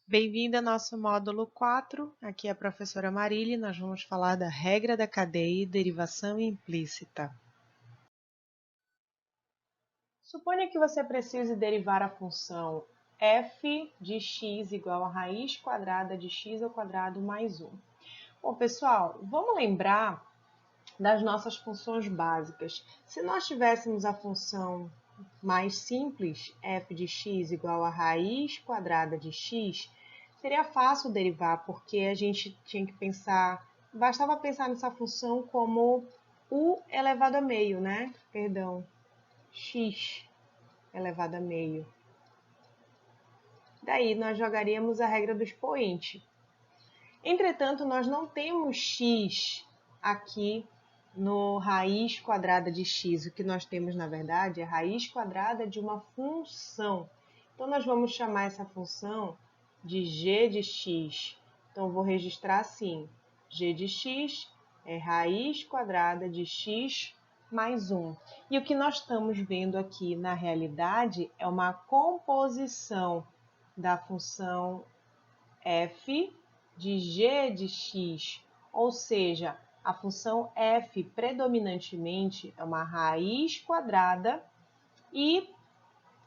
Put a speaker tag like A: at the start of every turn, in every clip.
A: Bem-vindo ao nosso módulo 4. Aqui é a professora Marília. Nós vamos falar da regra da cadeia e derivação implícita. Suponha que você precise derivar a função f de x igual a raiz quadrada de x ao quadrado mais 1. Bom, pessoal, vamos lembrar das nossas funções básicas. Se nós tivéssemos a função mais simples, f de x igual a raiz quadrada de x, seria fácil derivar, porque a gente tinha que pensar, bastava pensar nessa função como u elevado a meio, né? Perdão, x elevado a meio. Daí nós jogaríamos a regra do expoente. Entretanto, nós não temos x aqui no raiz quadrada de x. O que nós temos, na verdade, é a raiz quadrada de uma função. Então, nós vamos chamar essa função de g de x. Então, eu vou registrar assim, g de x é raiz quadrada de x mais 1. E o que nós estamos vendo aqui, na realidade, é uma composição da função f de g de x, ou seja, a função f predominantemente é uma raiz quadrada e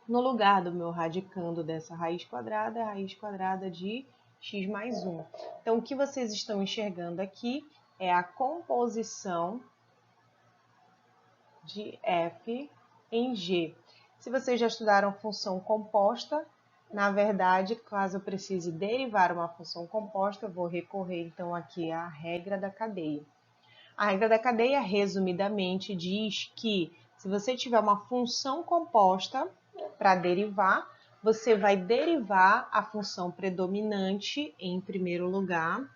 A: no lugar do meu radicando dessa raiz quadrada, é a raiz quadrada de x mais 1. Então, o que vocês estão enxergando aqui é a composição de f em g. Se vocês já estudaram função composta, na verdade, caso eu precise derivar uma função composta, eu vou recorrer então aqui à regra da cadeia. A regra da cadeia, resumidamente, diz que se você tiver uma função composta para derivar, você vai derivar a função predominante em primeiro lugar,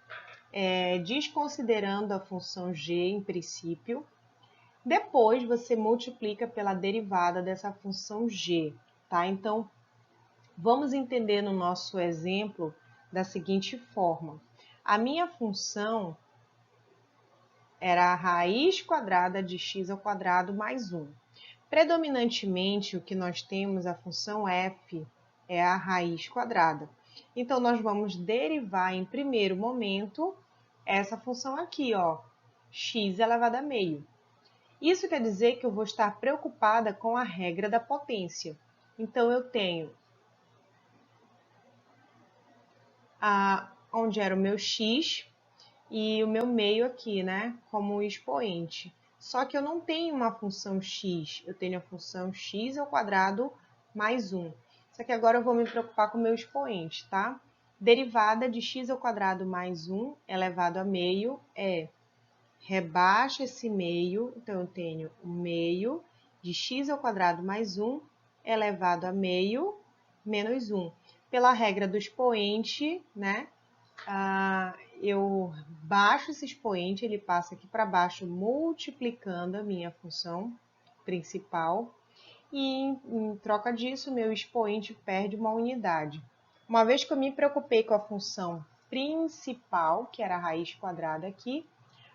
A: desconsiderando a função g em princípio. Depois, você multiplica pela derivada dessa função g, tá? Então, vamos entender no nosso exemplo da seguinte forma. A minha função era a raiz quadrada de x ao quadrado mais 1. Predominantemente, o que nós temos, a função f, é a raiz quadrada. Então, nós vamos derivar em primeiro momento essa função aqui, ó, x elevado a meio. Isso quer dizer que eu vou estar preocupada com a regra da potência. Então, eu tenho onde era o meu x e o meu meio aqui, né, como expoente. Só que eu não tenho uma função x, eu tenho a função x ao quadrado mais 1. Só que agora eu vou me preocupar com o meu expoente, tá? Derivada de x ao quadrado mais 1 elevado a meio é, rebaixa esse meio, então eu tenho o meio de x ao quadrado mais 1 elevado a meio menos 1. Pela regra do expoente, né, eu baixo esse expoente, ele passa aqui para baixo, multiplicando a minha função principal. E em troca disso, meu expoente perde uma unidade. Uma vez que eu me preocupei com a função principal, que era a raiz quadrada aqui,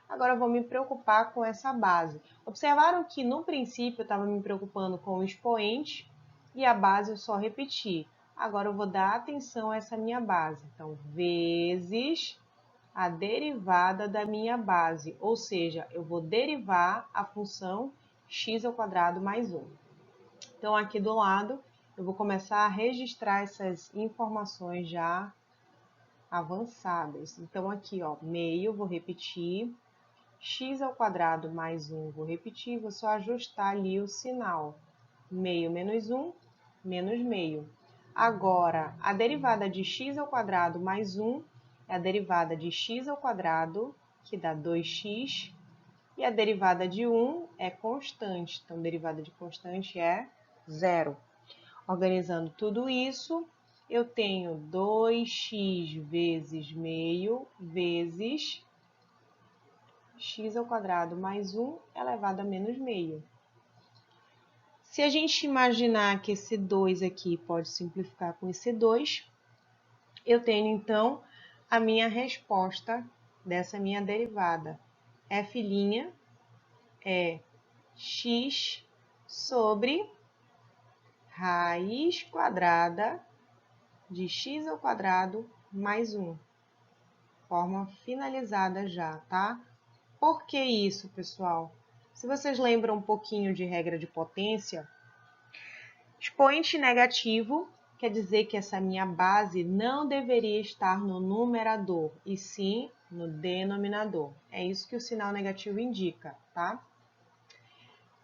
A: agora eu vou me preocupar com essa base. Observaram que no princípio eu estava me preocupando com o expoente e a base eu só repeti. Agora eu vou dar atenção a essa minha base. Então, vezes a derivada da minha base, ou seja, eu vou derivar a função x ao quadrado mais 1. Então, aqui do lado, eu vou começar a registrar essas informações já avançadas. Então, aqui, ó, meio, vou repetir, x ao quadrado mais 1, vou repetir, vou só ajustar ali o sinal. Meio menos 1, menos meio. Agora, a derivada de x ao quadrado mais 1 é a derivada de x ao quadrado, que dá 2x, e a derivada de 1 é constante, então a derivada de constante é 0. Organizando tudo isso, eu tenho 2x vezes meio vezes x ao quadrado mais 1 elevado a menos meio. Se a gente imaginar que esse 2 aqui pode simplificar com esse 2, eu tenho, então, a minha resposta dessa minha derivada. F' é x sobre raiz quadrada de x ao quadrado mais 1. Forma finalizada já, tá? Por que isso, pessoal? Se vocês lembram um pouquinho de regra de potência, expoente negativo quer dizer que essa minha base não deveria estar no numerador, e sim no denominador. É isso que o sinal negativo indica, tá?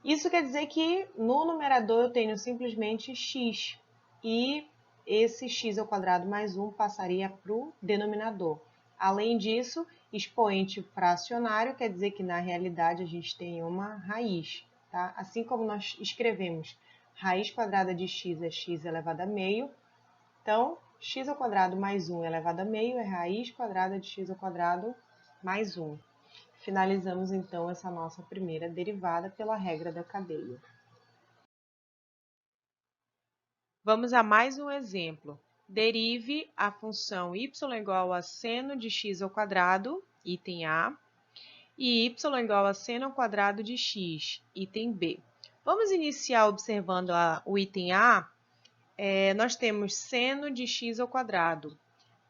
A: Isso quer dizer que no numerador eu tenho simplesmente x, e esse x ao quadrado mais 1 passaria para o denominador. Além disso, expoente fracionário quer dizer que na realidade a gente tem uma raiz, tá? Assim como nós escrevemos raiz quadrada de x é x elevado a meio, então x ao quadrado mais 1 elevado a meio é raiz quadrada de x ao quadrado mais 1. Finalizamos então essa nossa primeira derivada pela regra da cadeia. Vamos a mais um exemplo. Derive a função y igual a seno de x ao quadrado, item A, e y igual a seno ao quadrado de x, item B. Vamos iniciar observando o item A. Nós temos seno de x ao quadrado.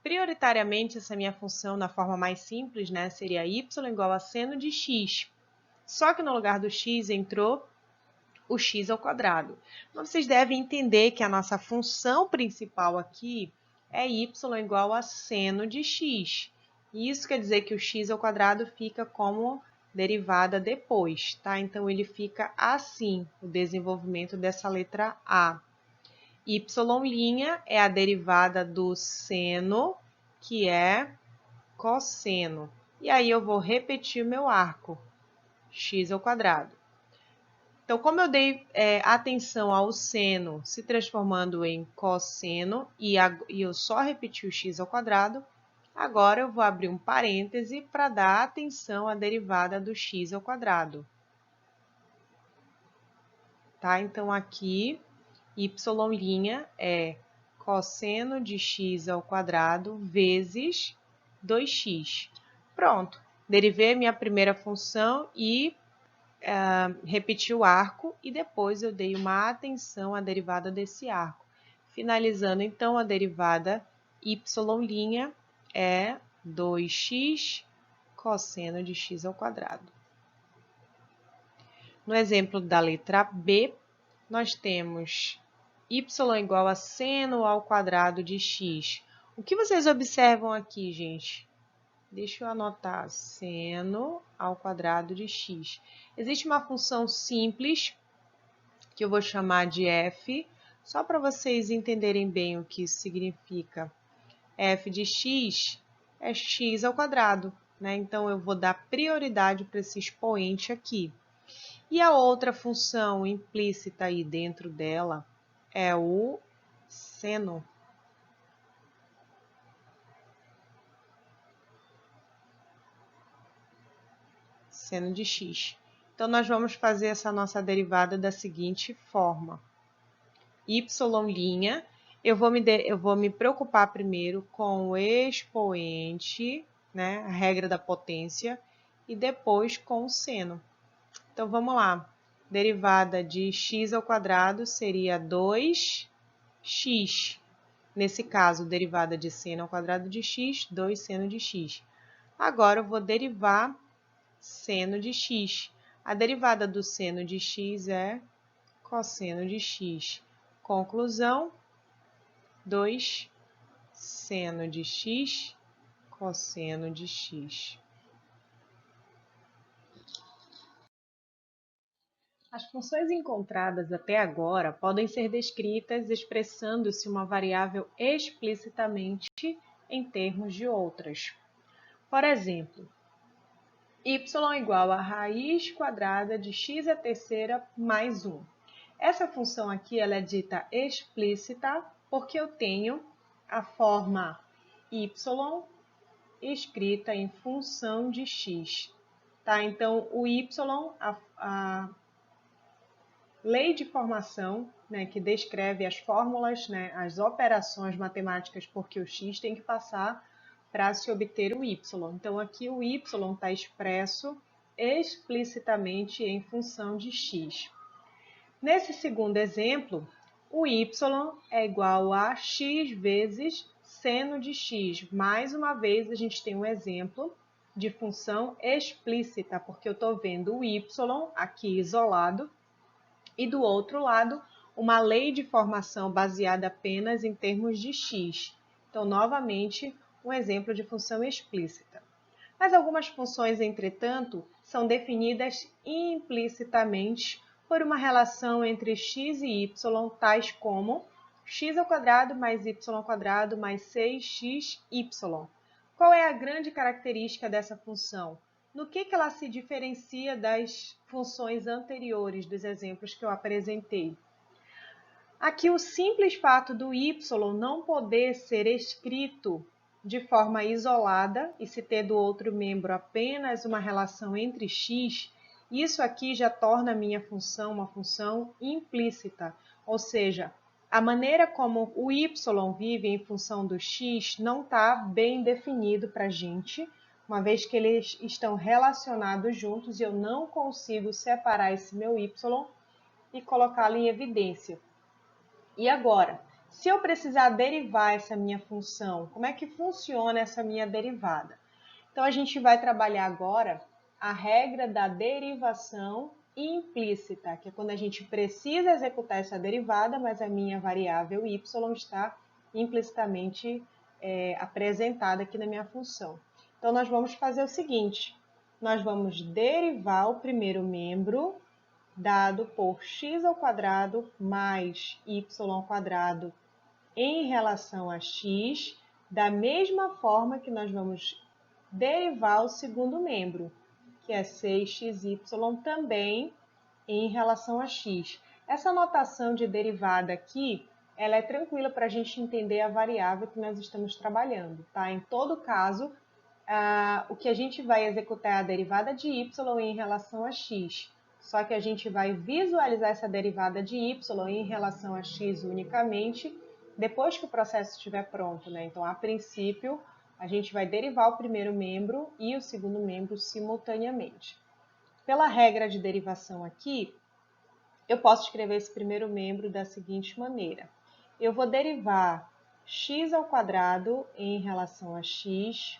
A: Prioritariamente, essa minha função, na forma mais simples, né, seria y igual a seno de x. Só que no lugar do x entrou o x ao quadrado. Então, vocês devem entender que a nossa função principal aqui é y igual a seno de x. E isso quer dizer que o x ao quadrado fica como derivada depois, tá? Então, ele fica assim, o desenvolvimento dessa letra A. Y' é a derivada do seno, que é cosseno. E aí eu vou repetir o meu arco, x ao quadrado. Então, como eu dei atenção ao seno se transformando em cosseno e eu só repeti o x ao quadrado, agora eu vou abrir um parêntese para dar atenção à derivada do x ao quadrado. Tá? Então, aqui, y' é cosseno de x ao quadrado vezes 2x. Pronto, derivei a minha primeira função e repeti o arco e depois eu dei uma atenção à derivada desse arco. Finalizando, então, a derivada y' é 2x cosseno de x ao quadrado. No exemplo da letra B, nós temos y igual a seno ao quadrado de x. O que vocês observam aqui, gente? Deixa eu anotar, seno ao quadrado de x. Existe uma função simples, que eu vou chamar de f, só para vocês entenderem bem o que isso significa. F de x é x ao quadrado, né? Então, eu vou dar prioridade para esse expoente aqui. E a outra função implícita aí dentro dela é o seno. Seno de x. Então, nós vamos fazer essa nossa derivada da seguinte forma. Y', eu vou me preocupar primeiro com o expoente, né, a regra da potência, e depois com o seno. Então, vamos lá. Derivada de x ao quadrado seria 2x. Nesse caso, derivada de seno ao quadrado de x, 2 seno de x. Agora, eu vou derivar seno de x. A derivada do seno de x é cosseno de x. Conclusão, 2 seno de x, cosseno de x. As funções encontradas até agora podem ser descritas expressando-se uma variável explicitamente em termos de outras. Por exemplo, y igual a raiz quadrada de x à terceira mais 1. Essa função aqui ela é dita explícita porque eu tenho a forma y escrita em função de x. Tá? Então, o y, a lei de formação, né, que descreve as fórmulas, né, as operações matemáticas por que o x tem que passar para se obter o y. Então, aqui o y está expresso explicitamente em função de x. Nesse segundo exemplo, o y é igual a x vezes seno de x. Mais uma vez, a gente tem um exemplo de função explícita, porque eu estou vendo o y aqui isolado e do outro lado uma lei de formação baseada apenas em termos de x. Então, novamente, um exemplo de função explícita. Mas algumas funções, entretanto, são definidas implicitamente por uma relação entre x e y, tais como x² mais y² mais 6xy. Qual é a grande característica dessa função? No que ela se diferencia das funções anteriores, dos exemplos que eu apresentei? Aqui, o simples fato do y não poder ser escrito de forma isolada e se ter do outro membro apenas uma relação entre x, isso aqui já torna a minha função uma função implícita, ou seja, a maneira como o y vive em função do x não está bem definido para a gente, uma vez que eles estão relacionados juntos e eu não consigo separar esse meu y e colocá-lo em evidência. E agora, se eu precisar derivar essa minha função, como é que funciona essa minha derivada? Então, a gente vai trabalhar agora a regra da derivação implícita, que é quando a gente precisa executar essa derivada, mas a minha variável y está implicitamente apresentada aqui na minha função. Então, nós vamos fazer o seguinte, nós vamos derivar o primeiro membro dado por x² mais y² em relação a x, da mesma forma que nós vamos derivar o segundo membro, que é 6xy também em relação a x. Essa notação de derivada aqui, ela é tranquila para a gente entender a variável que nós estamos trabalhando, tá? Em todo caso, o que a gente vai executar é a derivada de y em relação a x. Só que a gente vai visualizar essa derivada de y em relação a x unicamente depois que o processo estiver pronto, né? Então, a princípio, a gente vai derivar o primeiro membro e o segundo membro simultaneamente. Pela regra de derivação aqui, eu posso escrever esse primeiro membro da seguinte maneira. Eu vou derivar x² em relação a x,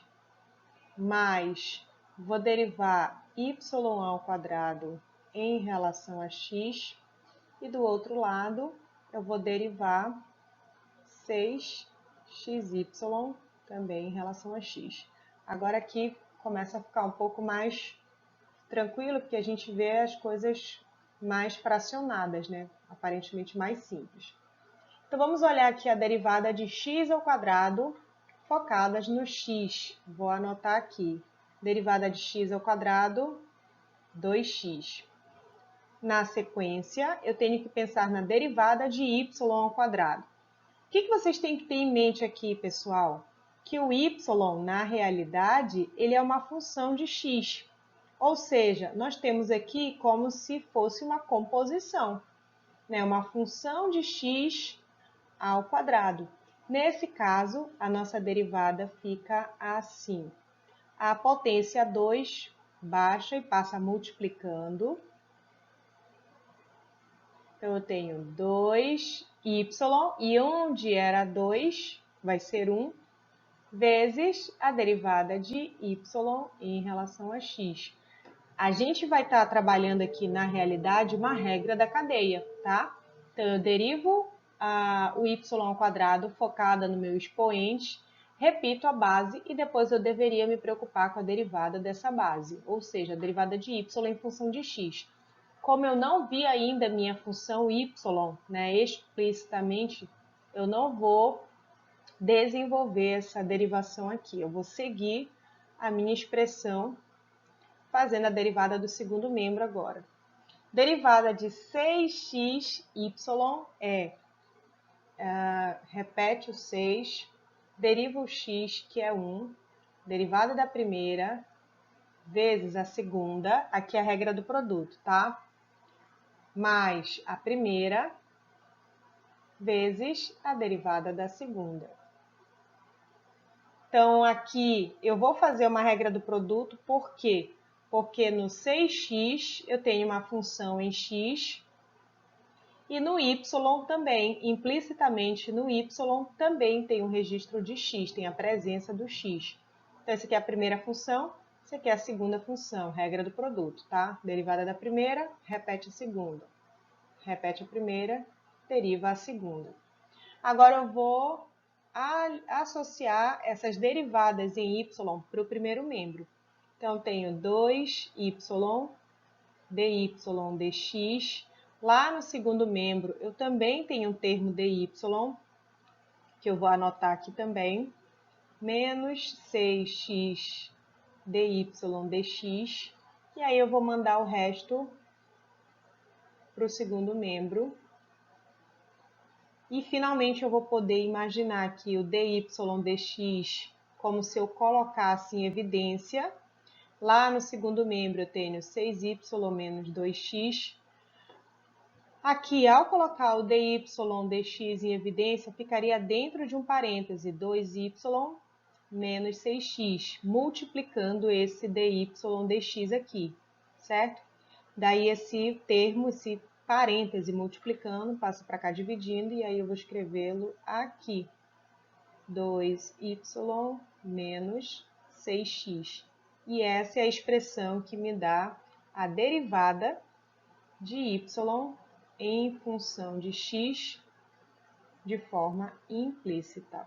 A: mais vou derivar y² em relação a x, e do outro lado eu vou derivar 6xy também em relação a x. Agora aqui começa a ficar um pouco mais tranquilo, porque a gente vê as coisas mais fracionadas, né? Aparentemente mais simples. Então vamos olhar aqui a derivada de x² focadas no x. Vou anotar aqui. Derivada de x², 2x. Na sequência, eu tenho que pensar na derivada de y². O que vocês têm que ter em mente aqui, pessoal? Que o y, na realidade, ele é uma função de x. Ou seja, nós temos aqui como se fosse uma composição, né? Uma função de x ao quadrado. Nesse caso, a nossa derivada fica assim. A potência 2 baixa e passa multiplicando. Então, eu tenho 2y, e onde era 2, vai ser 1, vezes a derivada de y em relação a x. A gente vai estar trabalhando aqui, na realidade, uma regra da cadeia, tá? Então, eu derivo o y² focada no meu expoente, repito a base e depois eu deveria me preocupar com a derivada dessa base, ou seja, a derivada de y em função de x. Como eu não vi ainda minha função y, né, explicitamente, eu não vou desenvolver essa derivação aqui. Eu vou seguir a minha expressão fazendo a derivada do segundo membro agora. Derivada de 6xy repete o 6, deriva o x, que é 1, derivada da primeira, vezes a segunda, aqui é a regra do produto, tá? Mais a primeira, vezes a derivada da segunda. Então, aqui eu vou fazer uma regra do produto, por quê? Porque no 6x eu tenho uma função em x E no y também, implicitamente no y também tem um registro de x, tem a presença do x. Então, essa aqui é a primeira função, essa aqui é a segunda função, regra do produto, tá? Derivada da primeira, repete a segunda. Repete a primeira, deriva a segunda. Agora eu vou associar essas derivadas em y para o primeiro membro. Então, tenho 2y dy dx. Lá no segundo membro, eu também tenho um termo dy, que eu vou anotar aqui também, menos 6x dy dx. E aí eu vou mandar o resto para o segundo membro. E finalmente eu vou poder imaginar aqui o dy dx como se eu colocasse em evidência. Lá no segundo membro eu tenho 6y menos 2x. Aqui, ao colocar o dy dx em evidência, ficaria dentro de um parêntese 2y menos 6x, multiplicando esse dy dx aqui, certo? Daí esse termo, esse parêntese multiplicando, passa para cá dividindo, e aí eu vou escrevê-lo aqui. 2y menos 6x. E essa é a expressão que me dá a derivada de y em função de x de forma implícita.